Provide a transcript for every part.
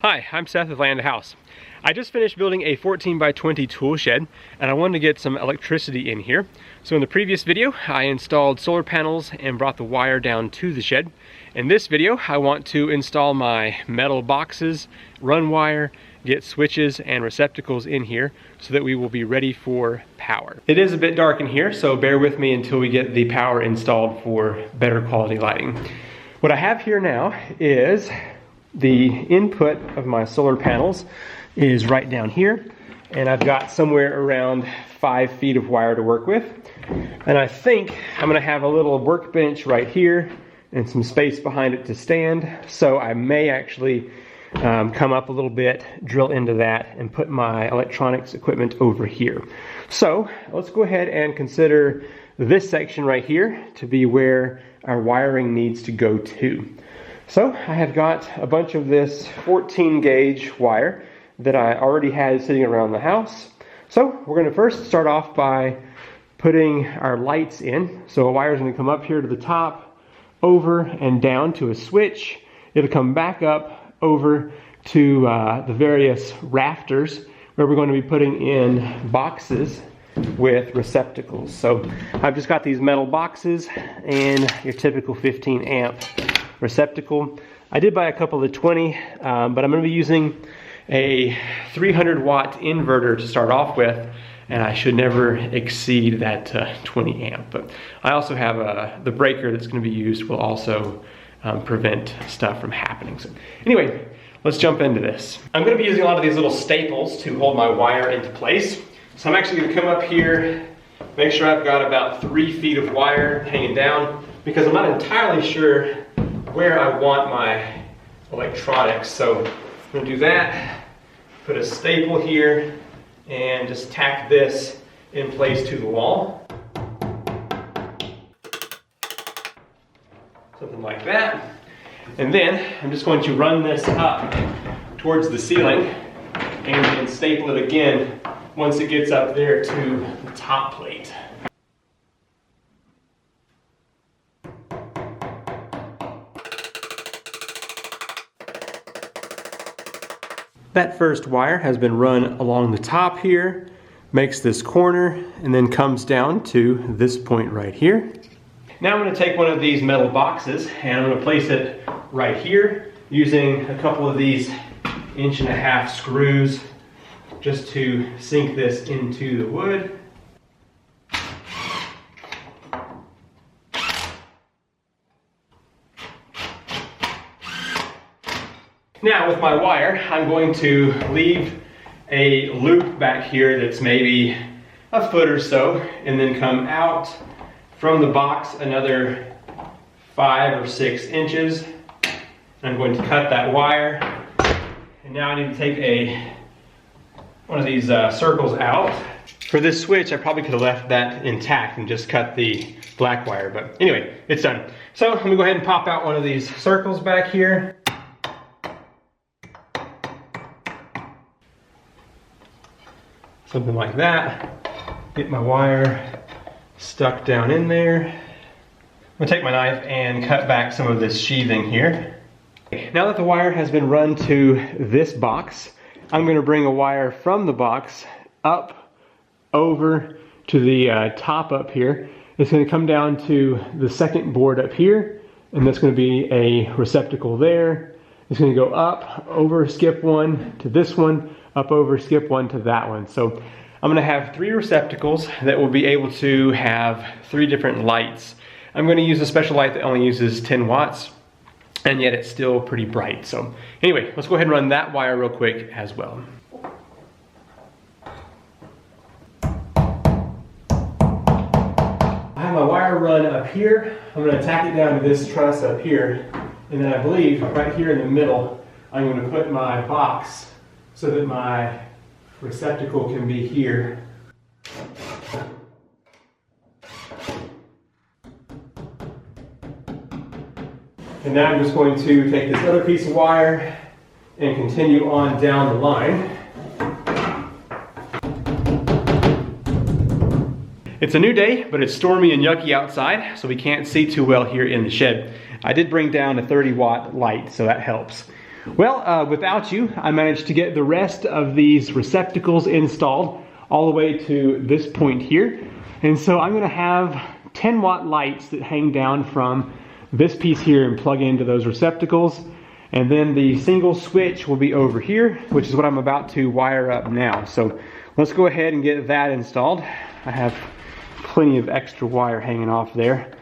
Hi, I'm Seth with Land House. I just finished building a 14 by 20 tool shed and I wanted to get some electricity in here. So in the previous video, I installed solar panels and brought the wire down to the shed. In this video, I want to install my metal boxes, run wire, get switches and receptacles in here so that we will be ready for power. It is a bit dark in here, so bear with me until we get the power installed for better quality lighting. What I have here now is the input of my solar panels is right down here, and I've got somewhere around 5 feet of wire to work with. And I think I'm gonna have a little workbench right here and some space behind it to stand. So I may actually come up a little bit, drill into that, and put my electronics equipment over here. So let's go ahead and consider this section right here to be where our wiring needs to go to. So I have got a bunch of this 14 gauge wire that I already had sitting around the house. So we're going to first start off by putting our lights in. So a wire is going to come up here to the top, over and down to a switch. It'll come back up over to the various rafters where we're going to be putting in boxes with receptacles. So I've just got these metal boxes and your typical 15 amp receptacle. I did buy a couple of 20, but I'm going to be using a 300 watt inverter to start off with, and I should never exceed that 20 amp. But I also have the breaker that's going to be used will also prevent stuff from happening. So anyway, let's jump into this. I'm going to be using a lot of these little staples to hold my wire into place. So I'm actually going to come up here, make sure I've got about 3 feet of wire hanging down, because I'm not entirely sure where I want my electronics. So I'm going to do that, put a staple here, and just tack this in place to the wall. Something like that. And then I'm just going to run this up towards the ceiling and then staple it again once it gets up there to the top plate. That first wire has been run along the top here, makes this corner, and then comes down to this point right here. Now I'm going to take one of these metal boxes and I'm going to place it right here using a couple of these 1.5 inch screws just to sink this into the wood. Now with my wire, I'm going to leave a loop back here that's maybe a foot or so, and then come out from the box another 5 or 6 inches. I'm going to cut that wire, and now I need to take one of these circles out. For this switch, I probably could have left that intact and just cut the black wire, but anyway, it's done. So let me go ahead and pop out one of these circles back here. Something like that. Get my wire stuck down in there. I'm gonna take my knife and cut back some of this sheathing here. Now that the wire has been run to this box, I'm gonna bring a wire from the box up over to the top up here. It's gonna come down to the second board up here, and that's gonna be a receptacle there. It's gonna go up, over, skip one to this one, up, over, skip one to that one. So I'm gonna have 3 receptacles that will be able to have 3 different lights. I'm gonna use a special light that only uses 10 watts, and yet it's still pretty bright. So anyway, let's go ahead and run that wire real quick as well. I have my wire run up here. I'm gonna tack it down to this truss up here, and then I believe right here in the middle, I'm gonna put my box so that my receptacle can be here. And now I'm just going to take this other piece of wire and continue on down the line. It's a new day, but it's stormy and yucky outside, so we can't see too well here in the shed. I did bring down a 30 watt light, so that helps. Well, without you, I managed to get the rest of these receptacles installed all the way to this point here. And so I'm gonna have 10-watt lights that hang down from this piece here and plug into those receptacles. And then the single switch will be over here, which is what I'm about to wire up now. So let's go ahead and get that installed. I have plenty of extra wire hanging off there.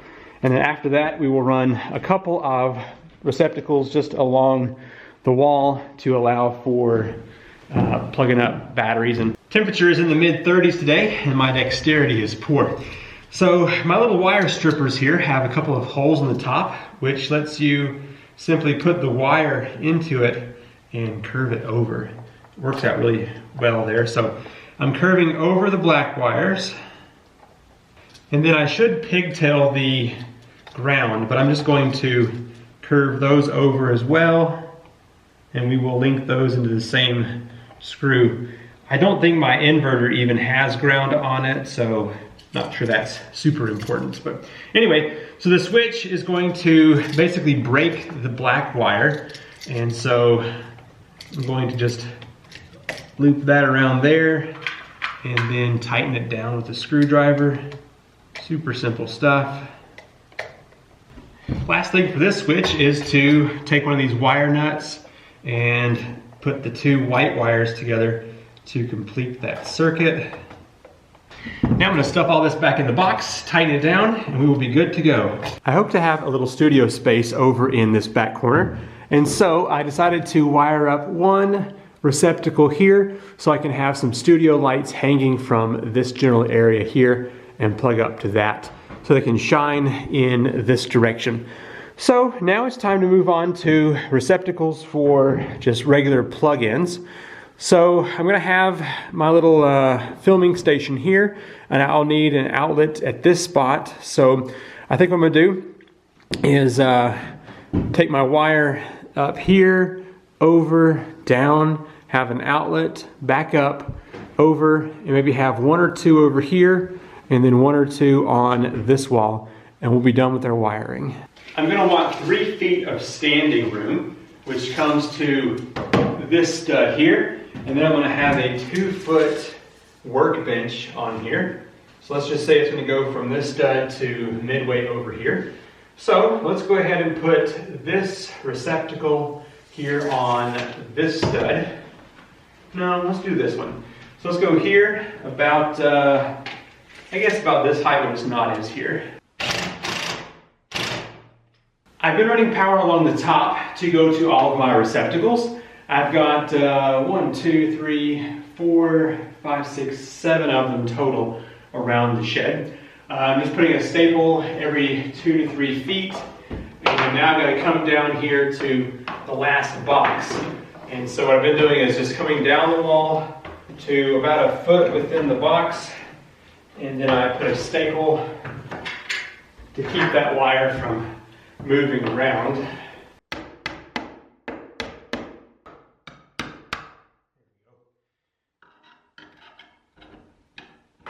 And then after that, we will run a couple of receptacles just along the wall to allow for plugging up batteries. And temperature is in the mid-30s today, and my dexterity is poor. So my little wire strippers here have a couple of holes in the top, which lets you simply put the wire into it and curve it over. It works out really well there. So I'm curving over the black wires, and then I should pigtail the ground, but I'm just going to curve those over as well, and we will link those into the same screw. I don't think my inverter even has ground on it, so not sure that's super important. But anyway, so the switch is going to basically break the black wire, and so I'm going to just loop that around there and then tighten it down with a screwdriver. Super simple stuff. Last thing for this switch is to take one of these wire nuts and put the two white wires together to complete that circuit. Now I'm going to stuff all this back in the box, tighten it down, and we will be good to go. I hope to have a little studio space over in this back corner, and so I decided to wire up one receptacle here so I can have some studio lights hanging from this general area here and plug up to that so they can shine in this direction. So now it's time to move on to receptacles for just regular plug-ins. So I'm going to have my little filming station here, and I'll need an outlet at this spot. So I think what I'm going to do is take my wire up here, over, down, have an outlet, back up, over, and maybe have one or two over here, and then one or two on this wall, and we'll be done with our wiring. I'm going to want 3 feet of standing room, which comes to this stud here, and then I'm going to have a 2-foot workbench on here. So let's just say it's going to go from this stud to midway over here. So let's go ahead and put this receptacle here on this stud. No, let's do this one. So let's go here about, I guess about this height when its knot is here. I've been running power along the top to go to all of my receptacles. I've got 1, 2, 3, 4, 5, 6, 7 of them total around the shed. I'm just putting a staple every 2 to 3 feet. And now I've got to come down here to the last box. And so what I've been doing is just coming down the wall to about a foot within the box. And then I put a staple to keep that wire from moving around.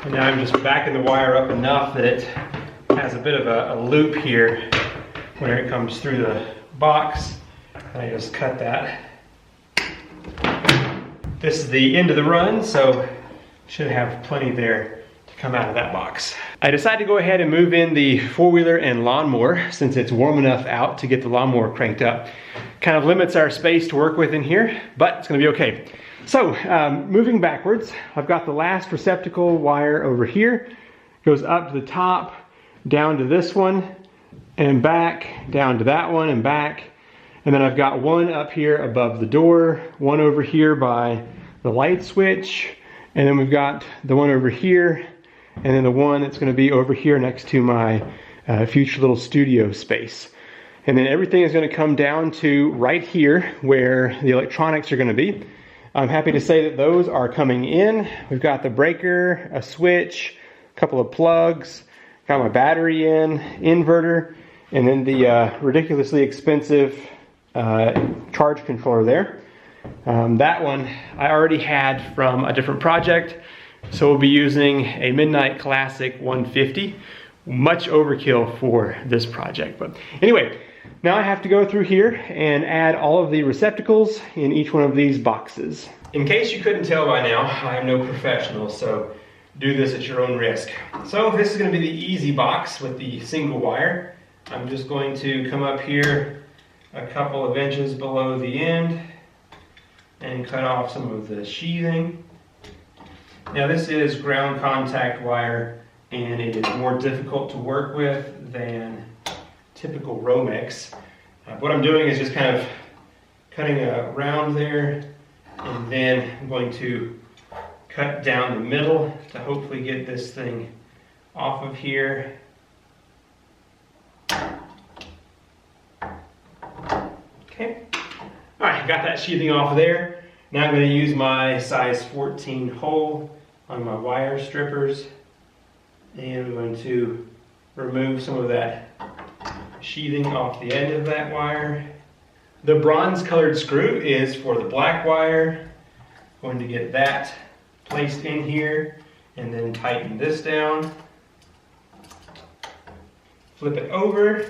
And now I'm just backing the wire up enough that it has a bit of a loop here where it comes through the box. And I just cut that. This is the end of the run, so should have plenty there to come out of that box. I decided to go ahead and move in the 4-wheeler and lawnmower since it's warm enough out to get the lawnmower cranked up. Kind of limits our space to work with in here, but it's gonna be okay. So, moving backwards, I've got the last receptacle wire over here. Goes up to the top, down to this one, and back, down to that one, and back. And then I've got one up here above the door, one over here by the light switch, and then we've got the one over here, and then the one that's going to be over here next to my future little studio space. And then everything is going to come down to right here where the electronics are going to be. I'm happy to say that those are coming in. We've got the breaker, a switch, a couple of plugs, got my battery in, inverter, and then the ridiculously expensive charge controller there. That one I already had from a different project, so we'll be using a Midnight Classic 150. Much overkill for this project, but anyway, Now I have to go through here and add all of the receptacles in each one of these boxes. In case you couldn't tell by now, I am no professional, so do this at your own risk. So this is going to be the easy box with the single wire. I'm just going to come up here a couple of inches below the end and cut off some of the sheathing. Now this is ground contact wire, and it is more difficult to work with than typical Romex. What I'm doing is just kind of cutting a round there, and then I'm going to cut down the middle to hopefully get this thing off of here. Okay, all right, got that sheathing off there. Now I'm going to use my size 14 hole on my wire strippers, and I'm going to remove some of that sheathing off the end of that wire. The bronze colored screw is for the black wire. I'm going to get that placed in here and then tighten this down. Flip it over,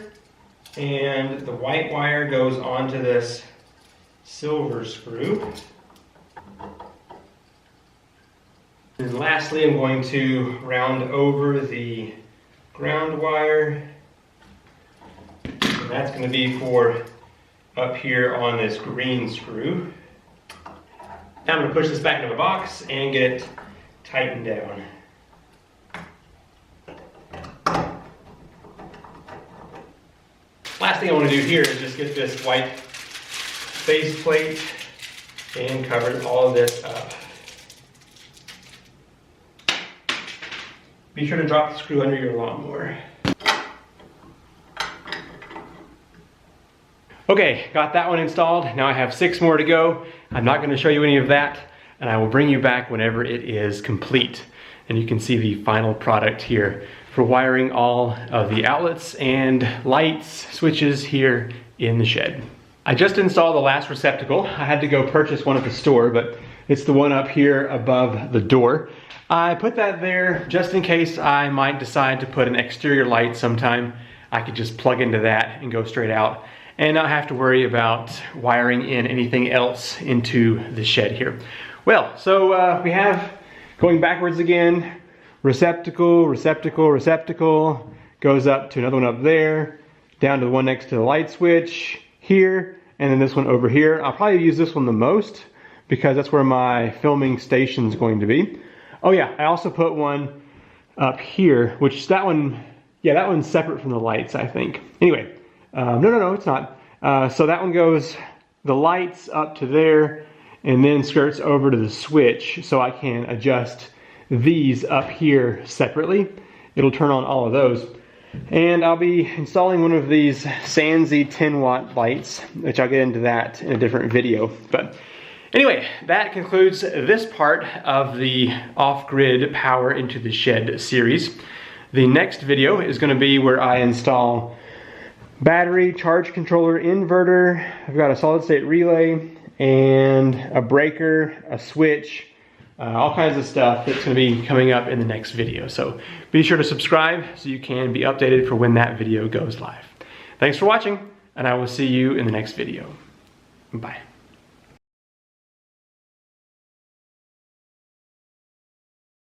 and the white wire goes onto this silver screw. And lastly, I'm going to round over the ground wire. And that's going to be for up here on this green screw. Now I'm going to push this back into the box and get it tightened down. Last thing I want to do here is just get this white face plate and cover all of this up. Be sure to drop the screw under your lawnmower. Okay, got that one installed. Now I have 6 more to go. I'm not going to show you any of that, and I will bring you back whenever it is complete. And you can see the final product here for wiring all of the outlets and lights, switches here in the shed. I just installed the last receptacle. I had to go purchase one at the store, but it's the one up here above the door. I put that there just in case I might decide to put an exterior light sometime. I could just plug into that and go straight out and not have to worry about wiring in anything else into the shed here. Well, so we have, going backwards again, receptacle, receptacle, receptacle, goes up to another one up there, down to the one next to the light switch here, and then this one over here. I'll probably use this one the most because that's where my filming station is going to be. Oh yeah, I also put one up here, which that one, yeah, that one's separate from the lights, I think. Anyway, no, it's not. So that one goes, the lights up to there, and then skirts over to the switch, so I can adjust these up here separately. It'll turn on all of those. And I'll be installing one of these Sansi 10-watt lights, which I'll get into that in a different video. But anyway, that concludes this part of the off-grid power into the shed series. The next video is going to be where I install battery, charge controller, inverter. I've got a solid state relay and a breaker, a switch, all kinds of stuff that's going to be coming up in the next video. So be sure to subscribe so you can be updated for when that video goes live. Thanks for watching, and I will see you in the next video. Bye.